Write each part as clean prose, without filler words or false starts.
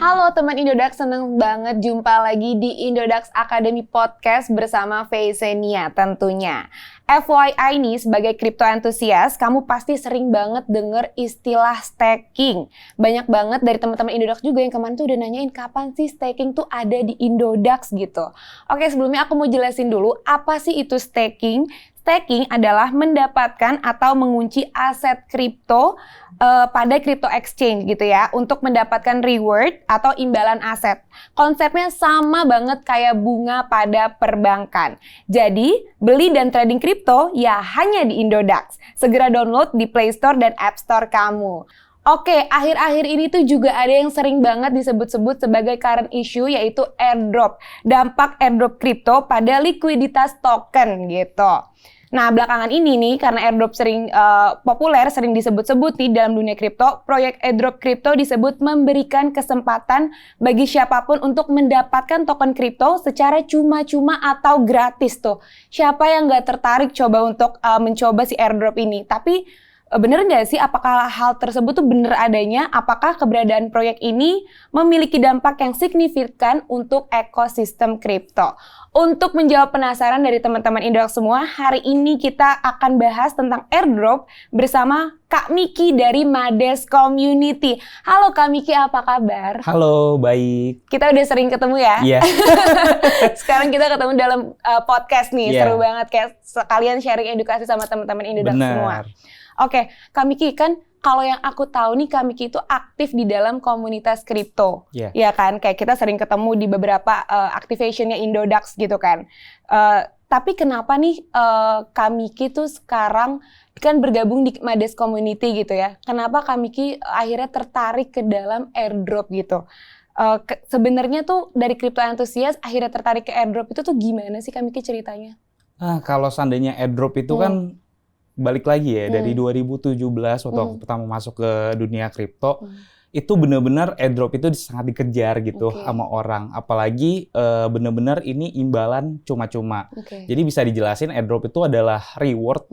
Halo teman Indodax, seneng banget jumpa lagi di Indodax Academy Podcast bersama Faisenia tentunya. FYI nih, sebagai crypto enthusiast, kamu pasti sering banget denger istilah staking. Banyak banget dari teman-teman Indodax juga yang kemarin tuh udah nanyain kapan sih staking tuh ada di Indodax gitu. Oke, sebelumnya aku mau jelasin dulu apa sih itu staking. Staking adalah mendapatkan atau mengunci aset kripto pada crypto exchange gitu ya, untuk mendapatkan reward atau imbalan aset. Konsepnya sama banget kayak bunga pada perbankan. Jadi, beli dan trading kripto ya hanya di Indodax. Segera download di Play Store dan App Store kamu. Oke, akhir-akhir ini tuh juga ada yang sering banget disebut-sebut sebagai current issue, yaitu airdrop. Dampak airdrop kripto pada likuiditas token gitu. Nah, belakangan ini nih, karena airdrop sering populer, sering disebut-sebut nih dalam dunia kripto, proyek airdrop kripto disebut memberikan kesempatan bagi siapapun untuk mendapatkan token kripto secara cuma-cuma atau gratis tuh. Siapa yang nggak tertarik coba untuk mencoba si airdrop ini? Tapi bener nggak sih, apakah hal tersebut tuh bener adanya? Apakah keberadaan proyek ini memiliki dampak yang signifikan untuk ekosistem kripto? Untuk menjawab penasaran dari teman-teman Indodax semua, hari ini kita akan bahas tentang airdrop bersama Kak Miki dari Mades Community. Halo Kak Miki, apa kabar? Halo, baik. Kita udah sering ketemu ya? Iya. Sekarang kita ketemu dalam podcast nih, Yeah. seru banget kayak sekalian sharing edukasi sama teman-teman Indodax semua. Oke, Kak Miki, kan kalau yang aku tahu nih, Kak Miki itu aktif di dalam komunitas kripto. Ya kan? Kayak kita sering ketemu di beberapa activation-nya Indodax gitu kan. Tapi kenapa nih Kak Miki tuh sekarang kan bergabung di Mades Community gitu ya. Kenapa Kak Miki akhirnya tertarik ke dalam airdrop gitu? Sebenarnya tuh dari crypto enthusiast akhirnya tertarik ke airdrop itu tuh gimana sih Kak Miki ceritanya? Kalau seandainya airdrop itu kan balik lagi ya, dari 2017 waktu aku pertama masuk ke dunia kripto, itu benar-benar airdrop itu sangat dikejar gitu sama orang. Apalagi benar-benar ini imbalan cuma-cuma. Jadi bisa dijelasin airdrop itu adalah reward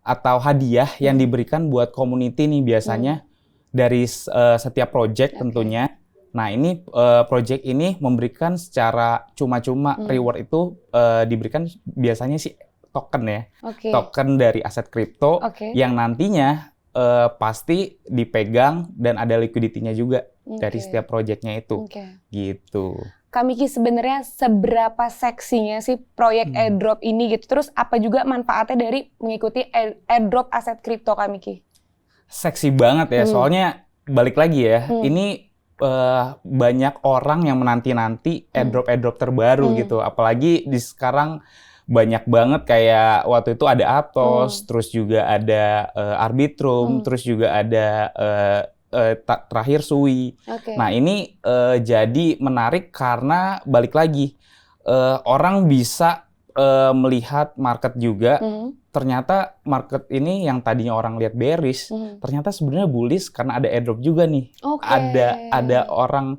atau hadiah yang diberikan buat community nih biasanya dari setiap project tentunya. Nah ini project ini memberikan secara cuma-cuma reward itu diberikan biasanya sih token ya, token dari aset kripto yang nantinya pasti dipegang dan ada liquidity-nya juga dari setiap project-nya itu, gitu. Kak Miki, sebenarnya seberapa seksinya sih proyek airdrop ini gitu? Terus apa juga manfaatnya dari mengikuti airdrop aset kripto, Kak Miki? Seksi banget ya, soalnya balik lagi ya, ini banyak orang yang menanti-nanti airdrop terbaru gitu, apalagi di sekarang banyak banget kayak waktu itu ada Aptos, terus juga ada Arbitrum, terus juga ada terakhir Sui. Nah ini jadi menarik karena balik lagi orang bisa melihat market juga. Ternyata market ini yang tadinya orang lihat bearish, ternyata sebenarnya bullish karena ada airdrop juga nih. Ada orang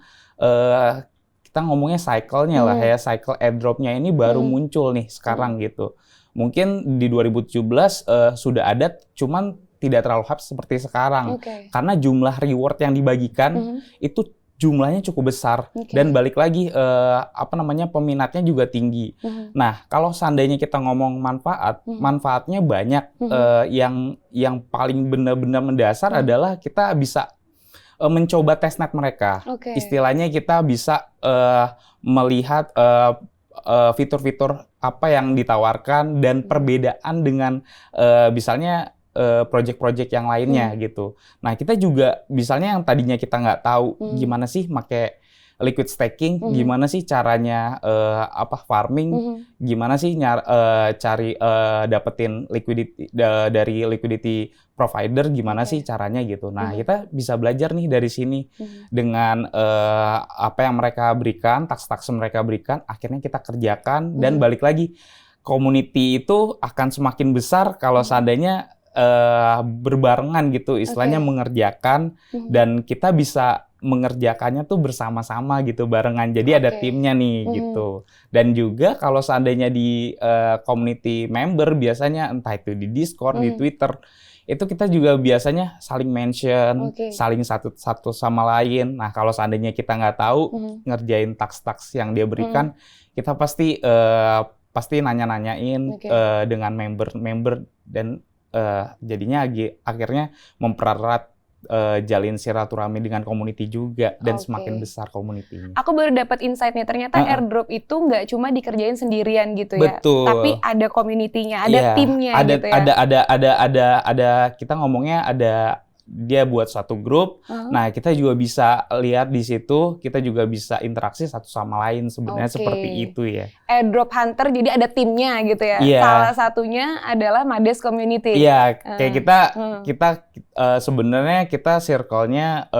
kita ngomongnya cycle-nya lah ya, cycle airdrop-nya ini baru muncul nih sekarang gitu. Mungkin di 2017 sudah ada, cuman tidak terlalu hype seperti sekarang. Karena jumlah reward yang dibagikan itu jumlahnya cukup besar. Dan balik lagi, peminatnya juga tinggi. Nah, kalau seandainya kita ngomong manfaatnya banyak. Yang paling benar-benar mendasar adalah kita bisa mencoba testnet mereka. Istilahnya kita bisa melihat fitur-fitur apa yang ditawarkan dan perbedaan dengan misalnya project-project yang lainnya gitu. Nah kita juga misalnya yang tadinya kita nggak tahu gimana sih pakai liquid staking, gimana sih caranya farming, gimana sih cari dapetin liquidity dari liquidity provider, gimana sih caranya gitu. Nah kita bisa belajar nih dari sini dengan apa yang mereka berikan, task-task mereka berikan, akhirnya kita kerjakan dan balik lagi community itu akan semakin besar kalau seandainya berbarengan gitu, istilahnya mengerjakan dan kita bisa mengerjakannya tuh bersama-sama gitu barengan. Jadi ada timnya nih gitu. Dan juga kalau seandainya di community member biasanya entah itu di Discord, di Twitter, itu kita juga biasanya saling mention, Oke. saling satu sama lain. Nah, kalau seandainya kita nggak tahu ngerjain task-task yang dia berikan, kita pasti nanya-nanyain Oke. dengan member-member dan jadinya akhirnya mempererat jalin silaturahmi dengan community juga dan Oke. semakin besar community-nya. Aku baru dapat insight nih, ternyata airdrop itu nggak cuma dikerjain sendirian gitu ya, Betul. tapi ada community-nya, ada Iya, timnya ada, gitu ya. ada kita ngomongnya ada dia buat satu grup. Nah, kita juga bisa lihat di situ, kita juga bisa interaksi satu sama lain sebenarnya seperti itu ya. Airdrop Hunter jadi ada timnya gitu ya. Iya. Salah satunya adalah Mades Community. Iya, kayak kita sebenarnya kita circle-nya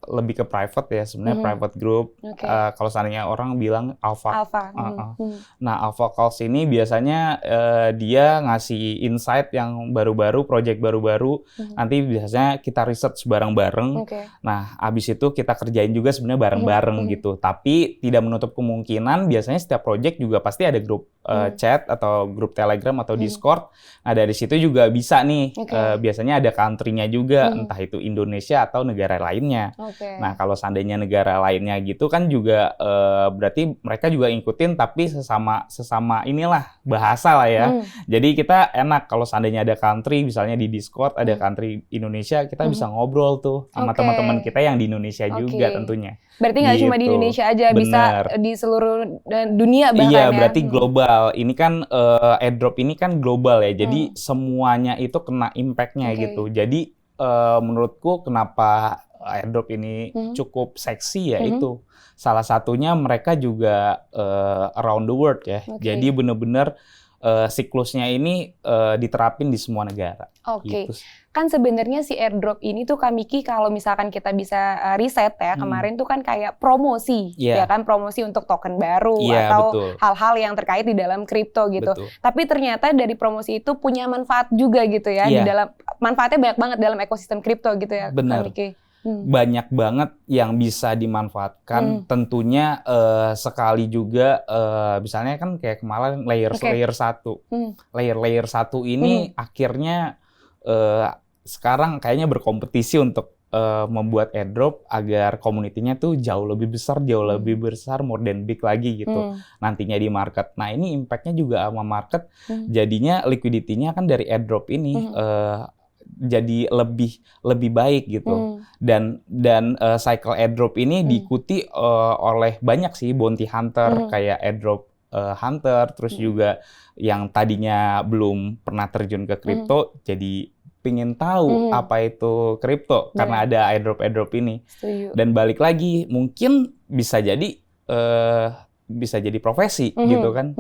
lebih ke private ya, sebenarnya private group. Oke. Kalau seandainya orang bilang alpha. Alpha. Nah, alpha calls ini biasanya dia ngasih insight yang baru-baru, project baru-baru. Nanti biasanya kita research bareng-bareng. Oke. Nah, abis itu kita kerjain juga sebenarnya bareng-bareng gitu. Tapi tidak menutup kemungkinan biasanya setiap project juga pasti ada grup chat atau grup Telegram atau Discord. Nah, dari situ juga bisa nih. Biasanya ada country-nya juga, entah itu Indonesia atau negara lainnya. Oke. Nah, kalau seandainya negara lainnya gitu kan juga berarti mereka juga ngikutin tapi sesama inilah bahasa lah ya. Jadi kita enak kalau seandainya ada country misalnya di Discord ada country Indonesia, kita bisa ngobrol tuh sama teman-teman kita yang di Indonesia juga tentunya. Berarti nggak cuma di Indonesia aja, bisa di seluruh dunia bahkan iya, ya. berarti global. Ini kan airdrop ini kan global ya. Jadi semuanya itu kena impact-nya gitu. Jadi menurutku kenapa airdrop ini cukup seksi ya itu salah satunya mereka juga around the world ya. Jadi benar-benar siklusnya ini diterapin di semua negara. Oke. Gitu. Kan sebenarnya si airdrop ini tuh Kak Miki kalau misalkan kita bisa riset ya, kemarin tuh kan kayak promosi, ya kan, promosi untuk token baru atau hal-hal yang terkait di dalam kripto gitu. Tapi ternyata dari promosi itu punya manfaat juga gitu ya, di dalam manfaatnya banyak banget dalam ekosistem kripto gitu ya, Benar. Kak Miki. Banyak banget yang bisa dimanfaatkan. Tentunya sekali juga misalnya kan kayak kemarin layer 1. Layer 1 ini akhirnya sekarang kayaknya berkompetisi untuk membuat airdrop agar komunitinya tuh jauh lebih besar, more than big lagi gitu nantinya di market. Nah, ini impact-nya juga sama market. Jadinya liquidity-nya kan dari airdrop ini jadi lebih baik gitu. Dan cycle airdrop ini diikuti oleh banyak sih bounty hunter kayak airdrop hunter, terus juga yang tadinya belum pernah terjun ke kripto jadi pingin tahu apa itu kripto karena ada airdrop ini. Setuju. Dan balik lagi mungkin bisa jadi profesi gitu kan.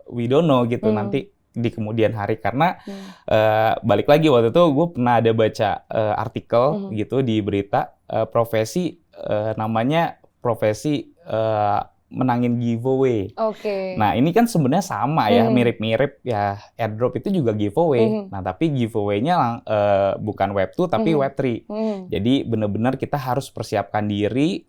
We don't know gitu nanti di kemudian hari karena balik lagi waktu itu gue pernah ada baca artikel gitu di berita profesi namanya profesi menangin giveaway. Oke. Nah, ini kan sebenarnya sama ya, mirip-mirip ya, airdrop itu juga giveaway. Nah, tapi giveaway-nya bukan Web2 tapi Web3. Jadi benar-benar kita harus persiapkan diri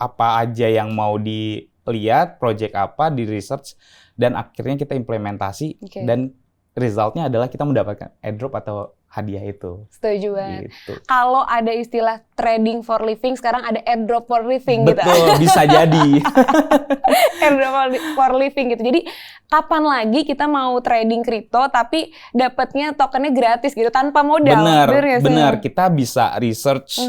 apa aja yang mau dilihat, project apa, di research dan akhirnya kita implementasi dan resultnya adalah kita mendapatkan airdrop atau hadiah itu. Setuju banget. Gitu. Kalau ada istilah trading for living, sekarang ada airdrop for living gitu. Betul, bisa jadi. Airdrop for living gitu. Jadi kapan lagi kita mau trading kripto tapi dapatnya tokennya gratis gitu tanpa modal? Benar. Kita bisa research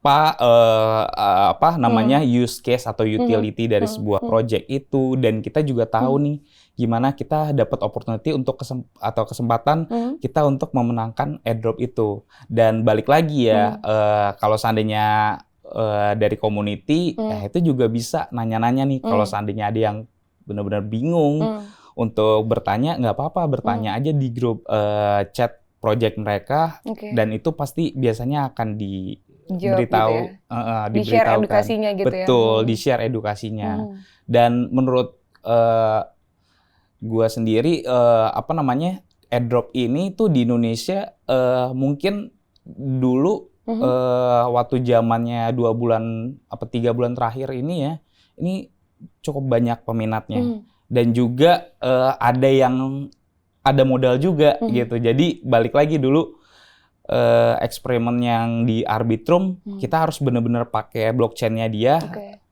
apa namanya use case atau utility dari sebuah project itu dan kita juga tahu nih gimana kita dapat opportunity untuk kesempatan kita untuk memenangkan airdrop itu. Dan balik lagi ya, kalau seandainya dari community, ya itu juga bisa nanya-nanya nih. Kalau seandainya ada yang benar-benar bingung untuk bertanya, nggak apa-apa, bertanya aja di grup chat project mereka, dan itu pasti biasanya akan diberitahu, gitu ya? Di-share edukasinya gitu ya? Betul, di-share edukasinya. Dan menurut gua sendiri airdrop ini tuh di Indonesia mungkin dulu waktu zamannya 2 bulan 3 bulan terakhir ini ya, ini cukup banyak peminatnya. Dan juga ada ada modal juga gitu. Jadi balik lagi dulu eksperimen yang di Arbitrum, kita harus benar-benar pakai blockchain-nya dia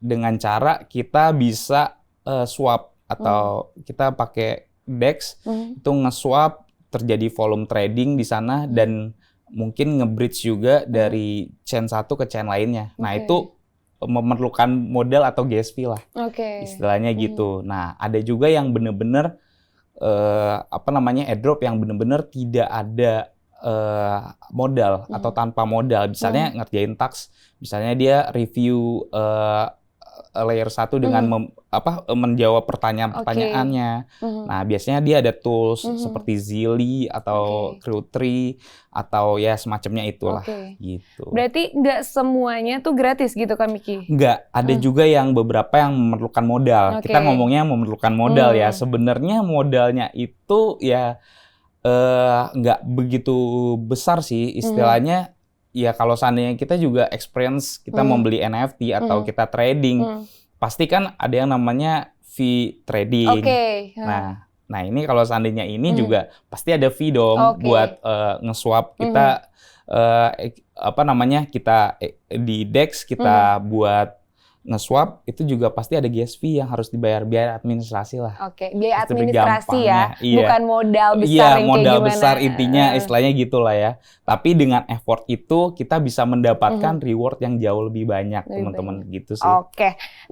dengan cara kita bisa swap atau kita pakai DEX itu nge-swap, terjadi volume trading di sana dan mungkin nge-bridge juga dari chain satu ke chain lainnya. Nah itu memerlukan modal atau gas fee lah, istilahnya gitu. Nah ada juga yang benar-benar airdrop yang benar-benar tidak ada modal atau tanpa modal, misalnya ngerjain task, misalnya dia review layer 1 dengan menjawab pertanyaan-pertanyaannya. Nah, biasanya dia ada tools seperti Zilli atau Crew3 atau ya semacamnya itulah gitu. Berarti nggak semuanya tuh gratis gitu Kak Miki? Nggak, ada juga yang beberapa yang memerlukan modal. Kita ngomongnya memerlukan modal ya. Sebenarnya modalnya itu ya nggak begitu besar sih istilahnya. Ya kalau seandainya kita juga experience, kita membeli NFT atau kita trading, pasti kan ada yang namanya fee trading. Nah ini kalau seandainya ini juga pasti ada fee dong buat nge-swap kita kita di DEX kita buat nge-swap itu juga pasti ada gas fee yang harus dibayar, biaya administrasi lah. Biaya administrasi ya, bukan modal besar yang modal kayak besar intinya istilahnya gitulah ya. Tapi dengan effort itu kita bisa mendapatkan reward yang jauh lebih banyak teman-teman gitu sih.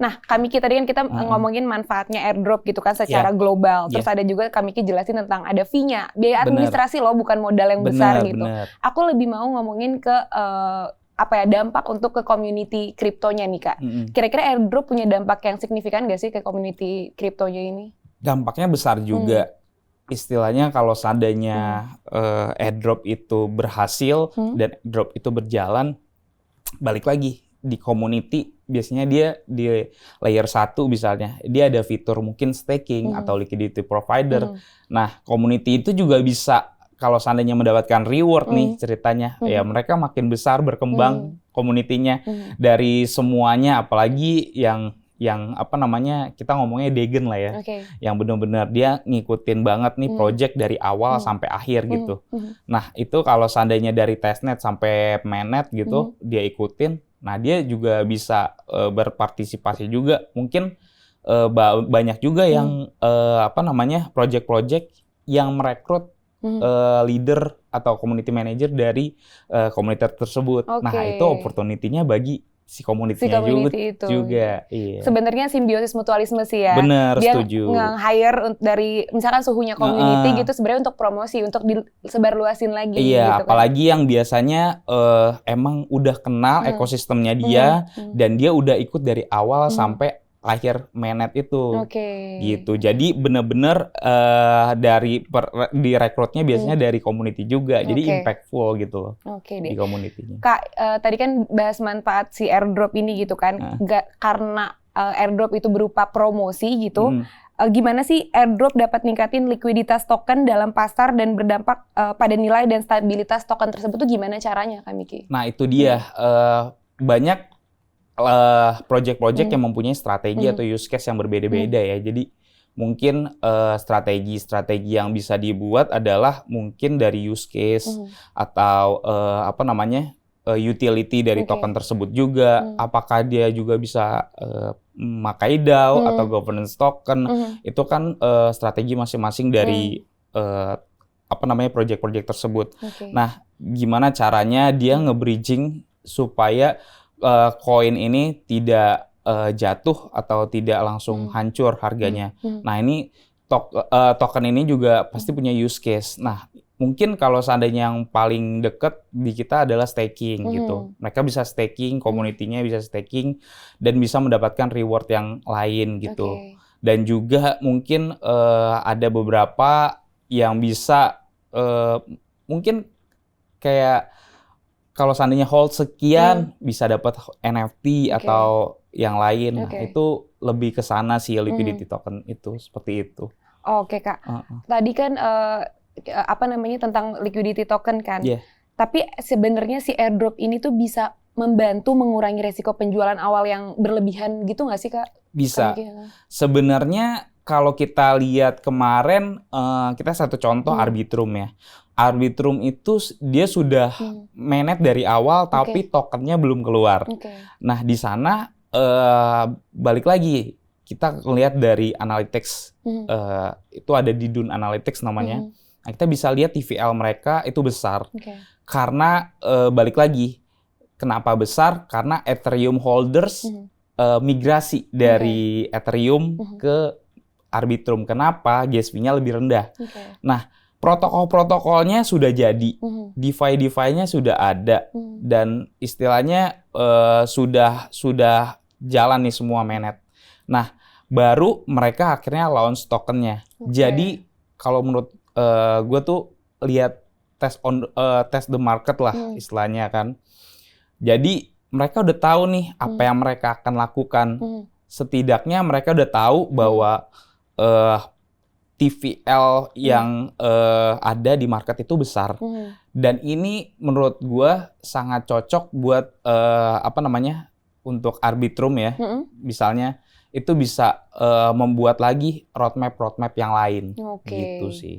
Nah Kak Miki tadi kan kita ngomongin manfaatnya airdrop gitu kan secara global. Terus ada juga Kak Miki jelasin tentang ada fee-nya, biaya administrasi loh, bukan modal yang besar gitu. Aku lebih mau ngomongin ke dampak untuk ke community kriptonya nih Kak. Kira-kira airdrop punya dampak yang signifikan nggak sih ke community kriptonya ini? Dampaknya besar juga. Istilahnya kalau seandainya airdrop itu berhasil dan airdrop itu berjalan, balik lagi di community biasanya dia di layer 1 misalnya, dia ada fitur mungkin staking atau liquidity provider. Nah, community itu juga bisa kalau seandainya mendapatkan reward nih ceritanya, ya mereka makin besar berkembang community-nya dari semuanya, apalagi yang kita ngomongnya degen lah ya, yang benar-benar dia ngikutin banget nih project dari awal sampai akhir gitu. Nah itu kalau seandainya dari testnet sampai mainnet gitu dia ikutin, nah dia juga bisa berpartisipasi juga. Mungkin banyak juga yang project-project yang merekrut leader atau community manager dari komunitas tersebut. Nah, itu opportunity-nya bagi si community-nya juga. Iya. Sebenarnya simbiosis mutualisme sih ya. Bener, dia setuju. Dia nge-hire dari misalkan suhunya community gitu sebenarnya untuk promosi, untuk disebarluasin lagi. Iya, gitu apalagi yang biasanya emang udah kenal ekosistemnya dia dan dia udah ikut dari awal sampai akhir mainnet itu, gitu. Jadi benar-benar di rekrutnya biasanya dari community juga, jadi impactful gitu loh di community-nya. Kak, tadi kan bahas manfaat si airdrop ini gitu kan, karena airdrop itu berupa promosi gitu. Gimana sih airdrop dapat ningkatin likuiditas token dalam pasar dan berdampak pada nilai dan stabilitas token tersebut tuh gimana caranya Kak Miki? Nah itu dia, banyak project-project yang mempunyai strategi atau use case yang berbeda-beda ya. Jadi mungkin strategi-strategi yang bisa dibuat adalah mungkin dari use case atau utility dari token tersebut juga. Apakah dia juga bisa memakai DAO atau governance token? Itu kan strategi masing-masing dari project-project tersebut. Nah, gimana caranya dia nge-bridging supaya koin ini tidak jatuh atau tidak langsung hancur harganya. Nah ini token ini juga pasti punya use case. Nah mungkin kalau seandainya yang paling dekat di kita adalah staking gitu. Mereka bisa staking, community-nya bisa staking dan bisa mendapatkan reward yang lain gitu. Dan juga mungkin ada beberapa yang bisa mungkin kayak kalau seandainya hold sekian bisa dapat NFT atau yang lain. Nah, itu lebih ke sana sih liquidity token itu seperti itu. Kak. Tadi kan tentang liquidity token kan. Tapi sebenarnya si airdrop ini tuh bisa membantu mengurangi resiko penjualan awal yang berlebihan gitu nggak sih Kak? Bisa. Sebenarnya kalau kita lihat kemarin, kita satu contoh Arbitrum ya. Arbitrum itu dia sudah mainnet dari awal, tapi tokennya belum keluar. Nah, di sana balik lagi kita lihat dari analytics, itu ada di Dune Analytics namanya. Nah, kita bisa lihat TVL mereka itu besar. Karena balik lagi, kenapa besar? Karena Ethereum holders migrasi dari Ethereum ke Arbitrum. Kenapa? Gas fee-nya lebih rendah. Nah, protokol-protokolnya sudah jadi, DeFi-nya sudah ada, dan istilahnya sudah jalan nih semua mainnet. Nah, baru mereka akhirnya launch tokennya. Jadi kalau menurut gue tuh lihat test the market lah istilahnya kan. Jadi mereka udah tahu nih apa yang mereka akan lakukan. Setidaknya mereka udah tahu bahwa TVL yang ada di market itu besar. Dan ini menurut gue sangat cocok buat untuk Arbitrum ya. Misalnya itu bisa membuat lagi roadmap yang lain. Gitu sih.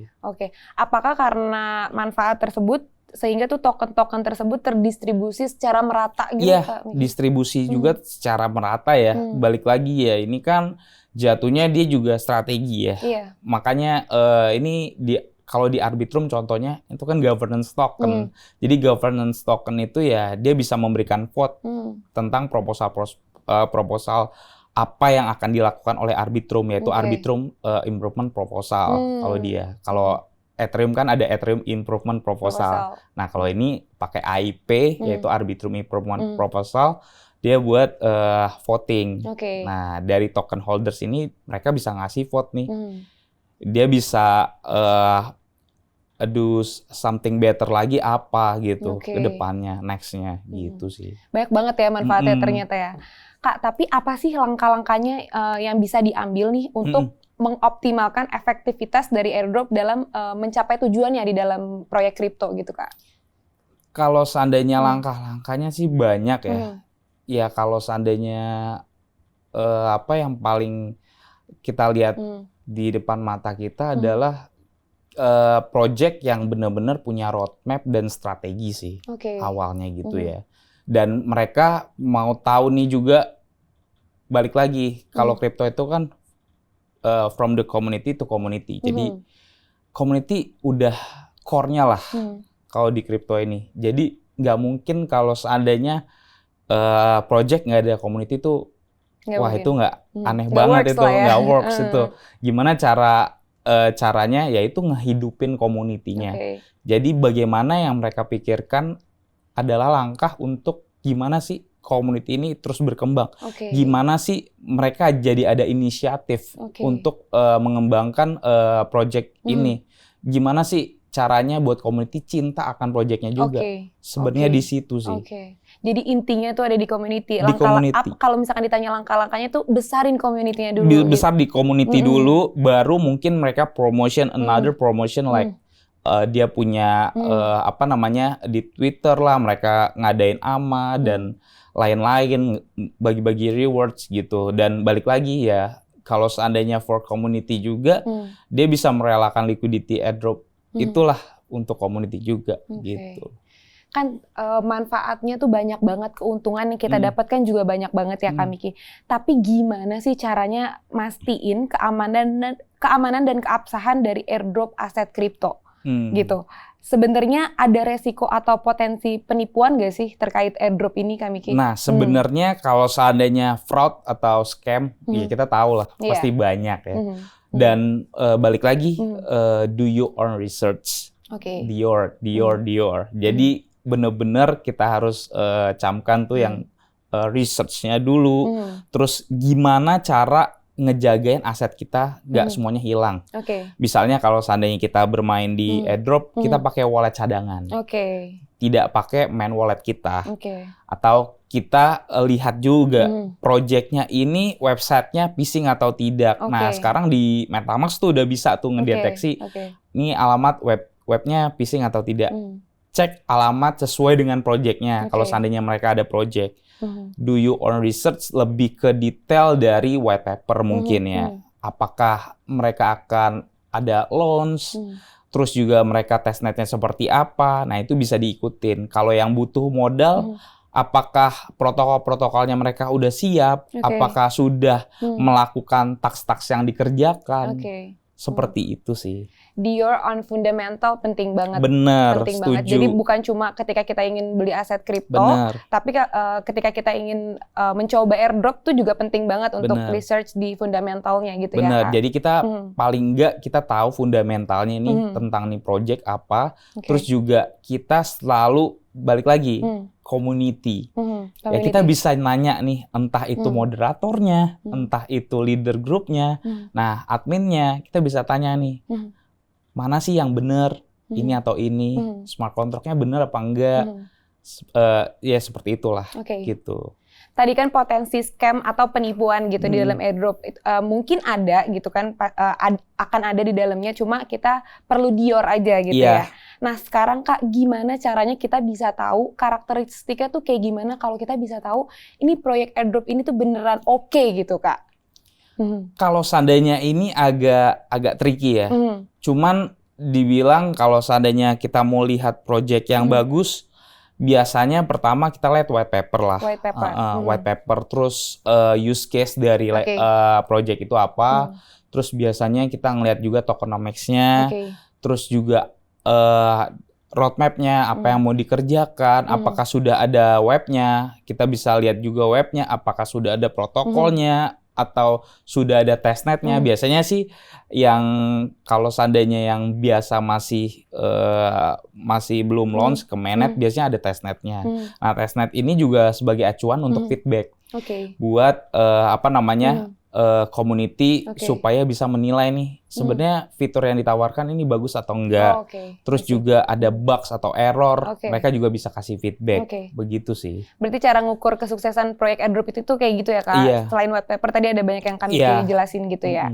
Apakah karena manfaat tersebut sehingga tuh token-token tersebut terdistribusi secara merata gitu? Iya, distribusi juga secara merata ya. Balik lagi ya, ini kan jatuhnya dia juga strategi ya. Makanya ini kalau di Arbitrum contohnya itu kan governance token. Jadi governance token itu ya dia bisa memberikan vote tentang proposal apa yang akan dilakukan oleh Arbitrum, yaitu Arbitrum Improvement Proposal kalau dia. Kalau Ethereum kan ada Ethereum Improvement Proposal. Nah, kalau ini pakai AIP yaitu Arbitrum Improvement Proposal, dia buat voting. Nah, dari token holders ini mereka bisa ngasih vote nih. Dia bisa do something better lagi apa gitu ke depannya, next-nya gitu sih. Banyak banget ya manfaatnya ternyata ya. Kak, tapi apa sih langkah-langkahnya yang bisa diambil nih untuk mengoptimalkan efektivitas dari airdrop dalam mencapai tujuannya di dalam proyek kripto gitu, Kak? Kalau seandainya langkah-langkahnya sih banyak ya. Ya kalau seandainya apa yang paling kita lihat di depan mata kita adalah project yang benar-benar punya roadmap dan strategi sih awalnya gitu ya. Dan mereka mau tahu nih juga, balik lagi kalau kripto itu kan from the community to community. Jadi community udah core-nya lah kalau di kripto ini. Jadi nggak mungkin kalau seandainya project nggak ada community tuh, itu nggak aneh banget itu, nggak works itu. Gimana caranya? Yaitu ngehidupin community-nya. Jadi bagaimana yang mereka pikirkan adalah langkah untuk gimana sih community ini terus berkembang. Gimana sih mereka jadi ada inisiatif untuk mengembangkan project ini. Gimana sih caranya buat community cinta akan projectnya juga. Sebenarnya di situ sih. Jadi intinya tuh ada di community. Kalau misalkan ditanya langkah-langkahnya tuh besarin community-nya dulu. Besar di community dulu, baru mungkin mereka promotion, another promotion like dia punya di Twitter lah, mereka ngadain AMA dan lain-lain, bagi-bagi rewards gitu. Dan balik lagi ya, kalau seandainya for community juga, dia bisa merelakan liquidity airdrop, itulah untuk community juga gitu. Kan manfaatnya tuh banyak banget, keuntungan yang kita dapatkan juga banyak banget ya Kak Miki. Tapi gimana sih caranya mastiin keamanan dan keabsahan dari airdrop aset kripto? Gitu. Sebenarnya ada resiko atau potensi penipuan nggak sih terkait airdrop ini, Kak Miki? Nah, sebenarnya kalau seandainya fraud atau scam, ya kita tahu lah, pasti banyak ya. Dan balik lagi, do your own research. Dior. Jadi benar-benar kita harus camkan tuh yang research-nya dulu. Terus gimana cara ngejagain aset kita nggak semuanya hilang. Misalnya kalau seandainya kita bermain di airdrop, kita pakai wallet cadangan. Tidak pakai main wallet kita. Atau kita lihat juga projectnya ini websitenya phishing atau tidak. Nah, sekarang di MetaMask tuh udah bisa tuh ngedeteksi ini alamat webnya phishing atau tidak. Cek alamat sesuai dengan projectnya. Kalau seandainya mereka ada project. Do your own research lebih ke detail dari white paper mungkin ya. apakah mereka akan ada launch, terus juga mereka testnetnya seperti apa. Nah, itu bisa diikutin. Kalau yang butuh modal, apakah protokol-protokolnya mereka udah siap, apakah sudah melakukan task-task yang dikerjakan. Seperti itu sih. Dior on fundamental penting banget. Bener, penting setuju. banget. Jadi bukan cuma ketika kita ingin beli aset kripto, tapi ketika kita ingin mencoba airdrop tuh juga penting banget untuk research di fundamentalnya gitu ya. Bener, jadi kita paling enggak kita tahu fundamentalnya nih tentang nih project apa. Terus juga kita selalu balik lagi community. Ya kita bisa nanya nih, entah itu moderatornya, entah itu leader grupnya. Nah, adminnya kita bisa tanya nih, mana sih yang benar, ini atau ini, smart contract-nya benar apa enggak? Ya seperti itulah, gitu. Tadi kan potensi scam atau penipuan gitu di dalam airdrop mungkin ada gitu kan, akan ada di dalamnya, cuma kita perlu Dior aja gitu ya. Nah sekarang Kak, gimana caranya kita bisa tahu karakteristiknya tuh kayak gimana, kalau kita bisa tahu ini proyek airdrop ini tuh beneran oke gitu Kak? Kalau seandainya ini agak tricky ya, cuman dibilang kalau seandainya kita mau lihat proyek yang bagus, biasanya pertama kita lihat white paper lah. White paper, terus use case dari project itu apa. Terus biasanya kita ngelihat juga tokenomics-nya. Terus juga roadmap-nya, apa yang mau dikerjakan, apakah sudah ada webnya. Kita bisa lihat juga webnya, apakah sudah ada protokolnya, atau sudah ada testnetnya. Biasanya sih yang kalau seandainya yang biasa masih belum launch ke mainnet, biasanya ada testnetnya. Nah, testnet ini juga sebagai acuan untuk feedback buat community supaya bisa menilai nih sebenarnya fitur yang ditawarkan ini bagus atau enggak. Terus juga ada bugs atau error, mereka juga bisa kasih feedback. Begitu sih. Berarti cara ngukur kesuksesan proyek airdrop itu tuh kayak gitu ya Kak? Selain white paper tadi ada banyak yang kami jelasin gitu ya.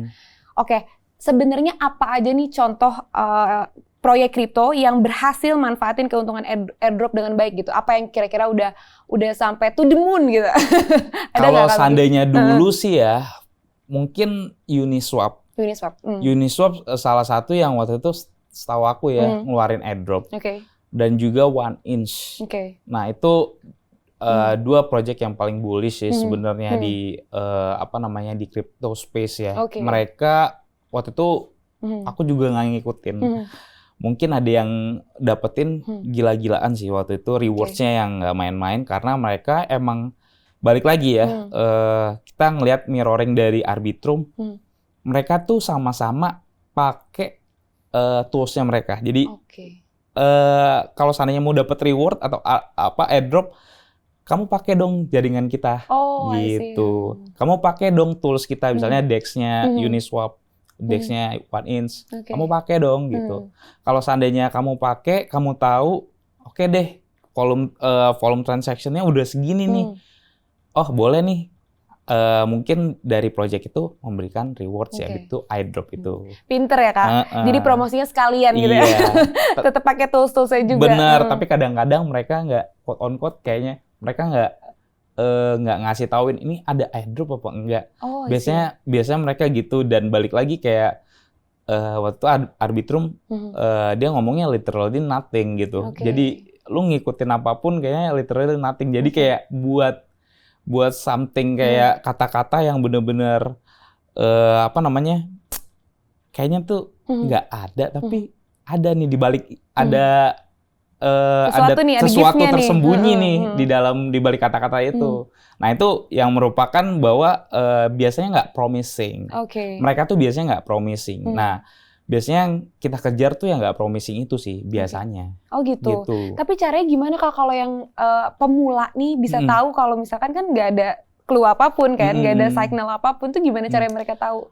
Sebenarnya apa aja nih contoh proyek kripto yang berhasil manfaatin keuntungan airdrop dengan baik gitu? Apa yang kira-kira udah sampai to the moon gitu? Kalau seandainya dulu sih ya, mungkin Uniswap. Uniswap salah satu yang waktu itu setahu aku ya ngeluarin airdrop. Dan juga 1inch. Nah itu dua project yang paling bullish sih sebenarnya di di crypto space ya. Mereka waktu itu aku juga nggak ngikutin. Mungkin ada yang dapetin gila-gilaan sih waktu itu, rewards-nya yang nggak main-main karena mereka emang balik lagi ya, kita ngelihat mirroring dari Arbitrum, mereka tuh sama-sama pakai tools-nya mereka. Jadi kalau seandainya mau dapat reward atau airdrop, kamu pakai dong jaringan kita, gitu. Kamu pakai dong tools kita, misalnya DEX-nya Uniswap, DEX-nya 1inch, kamu pakai dong gitu. Kalau seandainya kamu pakai, kamu tahu, oke deh, volume transaction-nya udah segini nih. Oh boleh nih, mungkin dari project itu memberikan rewards ya gitu, airdrop itu. Pinter ya Kak, jadi promosinya sekalian gitu ya. Tetap pakai tools-toolsnya juga. Bener, tapi kadang-kadang mereka nggak quote on quote, kayaknya mereka nggak ngasih tauin ini ada airdrop apa enggak. Biasanya mereka gitu, dan balik lagi kayak waktu Arbitrum dia ngomongnya literally nothing gitu. Jadi lu ngikutin apapun kayaknya literally nothing. Jadi kayak buat something kayak kata-kata yang bener-bener kayaknya tuh nggak ada, tapi ada nih di balik, ada sesuatu tersembunyi nih di balik kata-kata itu. Nah itu yang merupakan bahwa biasanya nggak promising. Mereka tuh biasanya nggak promising. Nah biasanya yang kita kejar tuh yang nggak promising itu sih biasanya. Oh gitu. Tapi caranya gimana kalau yang pemula nih bisa tahu kalau misalkan kan nggak ada clue apapun kan, nggak ada signal apapun, tuh gimana caranya mereka tahu?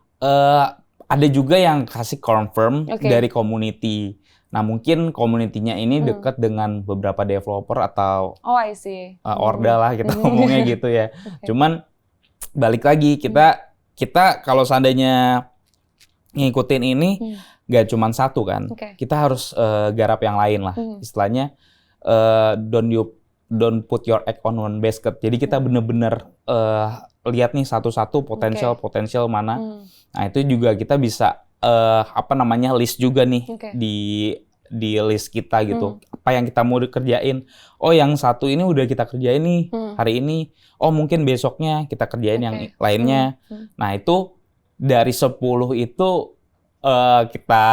Ada juga yang kasih confirm dari community. Nah mungkin community-nya ini dekat dengan beberapa developer atau orda lah kita ngomongnya gitu ya. Cuman balik lagi kita kalau seandainya ngikutin ini nggak cuma satu kan, kita harus garap yang lain lah. Istilahnya don't you don't put your egg on one basket. Jadi kita bener-bener lihat nih satu-satu potensial mana. Nah itu juga kita bisa list juga nih di list kita gitu. Apa yang kita mau kerjain. Oh yang satu ini udah kita kerjain nih hari ini. Oh mungkin besoknya kita kerjain yang lainnya. Nah itu dari 10 itu kita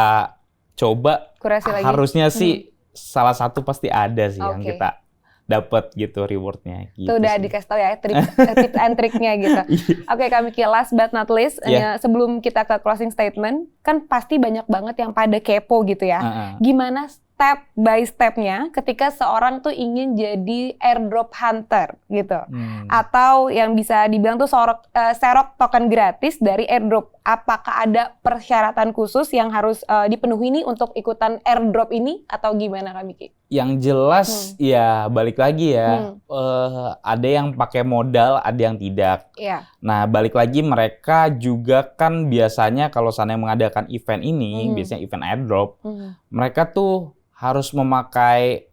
coba. Kurasi lagi. Harusnya sih salah satu pasti ada sih yang kita dapat gitu rewardnya. Gitu itu udah sih. dikasih tahu ya tips and triknya gitu. Oke, Kak Miki, last but not least, sebelum kita ke closing statement, kan pasti banyak banget yang pada kepo gitu ya. Gimana step by stepnya ketika seorang tuh ingin jadi airdrop hunter gitu, atau yang bisa dibilang tuh serok token gratis dari airdrop. Apakah ada persyaratan khusus yang harus dipenuhi nih untuk ikutan airdrop ini atau gimana, Kak Miki? Yang jelas ya balik lagi ya, ada yang pakai modal, ada yang tidak. Nah balik lagi mereka juga kan biasanya kalau sana mengadakan event ini, biasanya event airdrop, mereka tuh harus memakai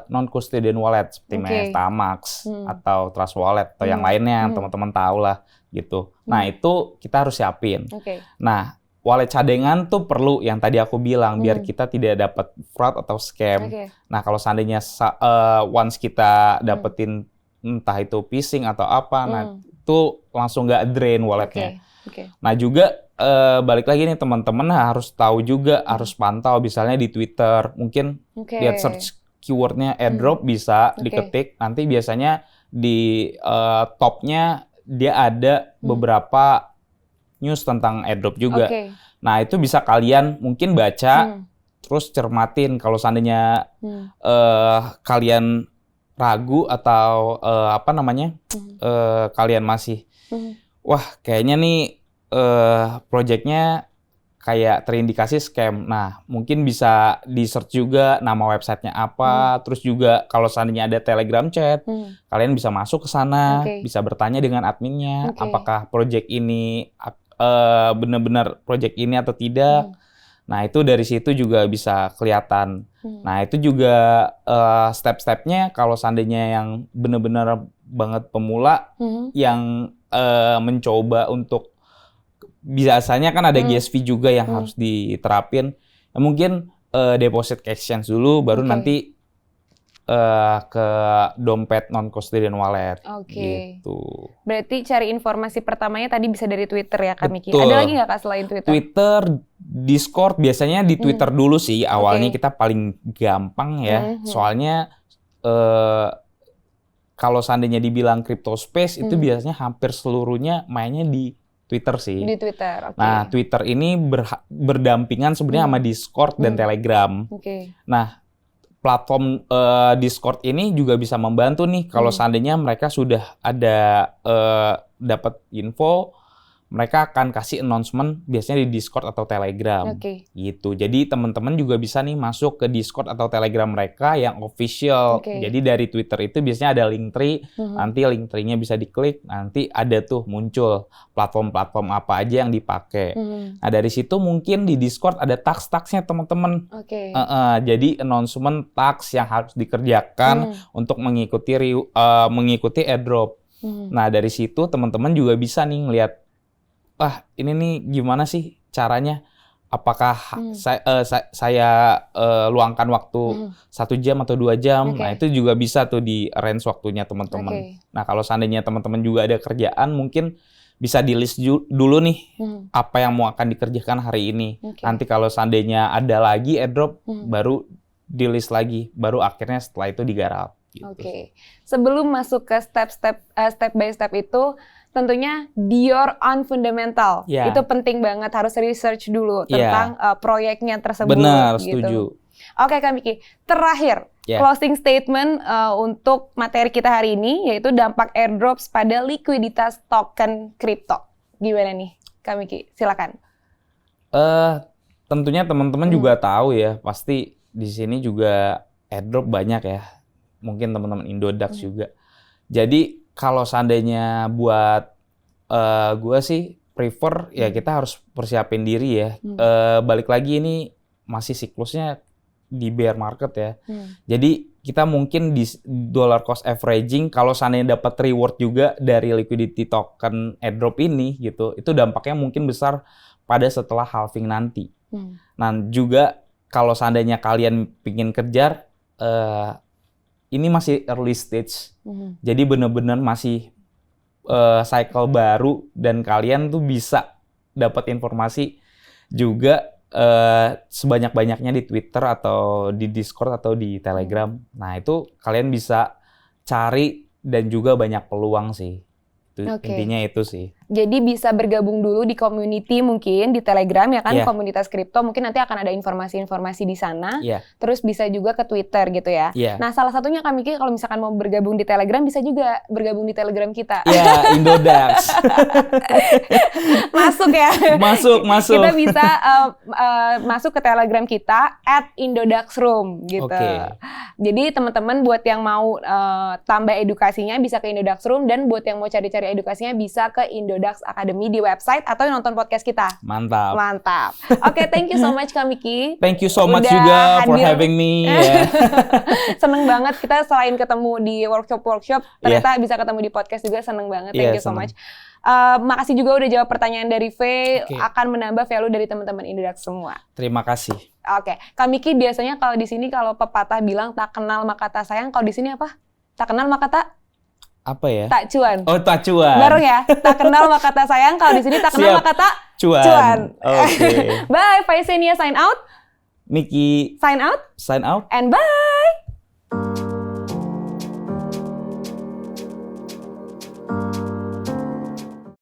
non-custodian wallet seperti Metamask atau Trust Wallet atau yang lainnya, teman-teman tahu lah gitu. Nah itu kita harus siapin. Nah wallet cadangan tuh perlu yang tadi aku bilang biar kita tidak dapat fraud atau scam. Nah kalau seandainya once kita dapetin entah itu phishing atau apa, nah itu langsung nggak drain walletnya. Nah juga balik lagi nih teman-teman harus tahu juga, harus pantau misalnya di Twitter, mungkin lihat search keywordnya airdrop bisa diketik, nanti biasanya di topnya dia ada beberapa news tentang airdrop juga. Nah itu bisa kalian mungkin baca, terus cermatin kalau seandainya kalian ragu atau kalian masih wah kayaknya nih projectnya kayak terindikasi scam. Nah, mungkin bisa di-search juga nama websitenya apa, terus juga kalau seandainya ada Telegram chat, kalian bisa masuk ke sana, bisa bertanya dengan adminnya, apakah project ini benar-benar project ini atau tidak. Nah, itu dari situ juga bisa kelihatan. Nah, itu juga step-stepnya kalau seandainya yang benar-benar banget pemula yang mencoba untuk biasanya kan ada GSV juga yang harus diterapin. Ya, mungkin deposit cash change dulu, baru nanti ke dompet non-custodian wallet. Gitu. Berarti cari informasi pertamanya tadi bisa dari Twitter ya, Kak Miki? Ada lagi nggak Kak selain Twitter? Twitter, Discord, biasanya di Twitter dulu sih. Awalnya kita paling gampang ya. Soalnya kalau seandainya dibilang crypto space, itu biasanya hampir seluruhnya mainnya di Twitter sih. Di Twitter, Nah, Twitter ini berdampingan sebenarnya sama Discord dan Telegram. Nah, platform Discord ini juga bisa membantu nih kalau seandainya mereka sudah ada dapat info, mereka akan kasih announcement biasanya di Discord atau Telegram. Gitu. Jadi teman-teman juga bisa nih masuk ke Discord atau Telegram mereka yang official. Jadi dari Twitter itu biasanya ada link tree, nanti link tree-nya bisa diklik, nanti ada tuh muncul platform-platform apa aja yang dipakai. Nah dari situ mungkin di Discord ada task-tasknya teman-teman. Jadi announcement task yang harus dikerjakan untuk mengikuti airdrop. Nah dari situ teman-teman juga bisa nih ngelihat, wah ini nih gimana sih caranya? Apakah saya luangkan waktu 1 jam atau 2 jam? Nah itu juga bisa tuh di arrange waktunya teman-teman. Nah kalau seandainya teman-teman juga ada kerjaan, mungkin bisa di list dulu nih apa yang mau akan dikerjakan hari ini. Nanti kalau seandainya ada lagi airdrop, baru di list lagi, baru akhirnya setelah itu digarap. Gitu. Sebelum masuk ke step by step itu, tentunya your own fundamental. Itu penting banget, harus research dulu tentang proyeknya tersebut. Benar, gitu. setuju. Oke Kak Miki, terakhir closing statement untuk materi kita hari ini, yaitu dampak airdrops pada likuiditas token kripto. Gimana nih Kak Miki? Silakan. Tentunya teman-teman juga tahu ya, pasti di sini juga airdrop banyak ya. Mungkin teman-teman Indodax juga. Jadi kalau seandainya buat gue sih prefer ya kita harus persiapin diri ya. Balik lagi ini masih siklusnya di bear market ya. Jadi kita mungkin di dollar cost averaging, kalau seandainya dapat reward juga dari liquidity token airdrop ini gitu, itu dampaknya mungkin besar pada setelah halving nanti. Nah juga kalau seandainya kalian pingin kejar, ini masih early stage, jadi benar-benar masih cycle baru dan kalian tuh bisa dapat informasi juga sebanyak-banyaknya di Twitter atau di Discord atau di Telegram. Nah itu kalian bisa cari dan juga banyak peluang sih. Intinya itu sih. Jadi bisa bergabung dulu di community mungkin di Telegram ya kan, Yeah. komunitas kripto. Mungkin nanti akan ada informasi-informasi di sana. Yeah. Terus bisa juga ke Twitter gitu ya. Yeah. Nah salah satunya Kak Miki kalau misalkan mau bergabung di Telegram bisa juga bergabung di Telegram kita. Ya, Indodax. Masuk ya. Masuk. Kita bisa masuk ke Telegram kita @indodaxroom gitu. Oke. Jadi teman-teman buat yang mau tambah edukasinya bisa ke Indodaxroom, dan buat yang mau cari-cari edukasinya bisa ke Indodax Academy di website atau nonton podcast kita. Mantap. Oke, thank you so much Kak Miki. Thank you so much Udah juga for hadir. having me. Yeah. Seneng banget kita selain ketemu di workshop ternyata bisa ketemu di podcast juga, seneng banget. Thank you so seneng. much. Makasih juga udah jawab pertanyaan dari V. Oke. Akan menambah value dari teman-teman Indodax semua. Terima kasih. Oke, Kak Miki biasanya kalau di sini kalau pepatah bilang tak kenal maka tak sayang, kalau di sini apa? Tak kenal maka Apa ya? tak cuan. Oh, tak cuan. Bareng ya. Tak kenal maka tak sayang, kalau di sini tak kenal Siap. maka tak Cuan. Oke. Bye, Faisenia sign out. Miki Sign out sign out. and bye.